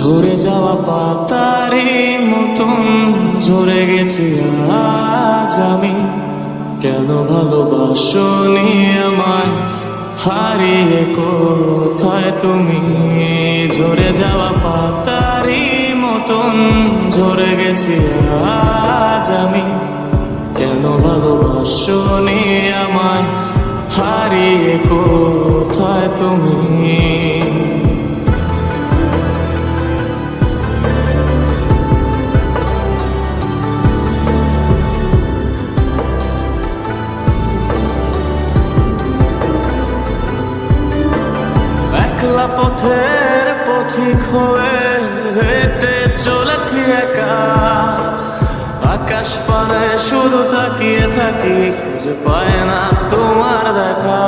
ঝরে যাওয়া পাতারি মতন ঝরে গেছি আজ আমি। কেন ভালোবাসনি আমায়, হারিয়ে কোথায় তুমি? ঝরে যাওয়া পাতারি মতন ঝরে গেছি আজ আমি। কেন ভালোবাসনি আমায়, হারিয়ে কোথায় তুমি? একলা পথের পথিক হয়ে হেঁটে চলেছি একা। আকাশ পানে শুধু তাকিয়ে থাকি, খুঁজে পায় না তোমার দেখা।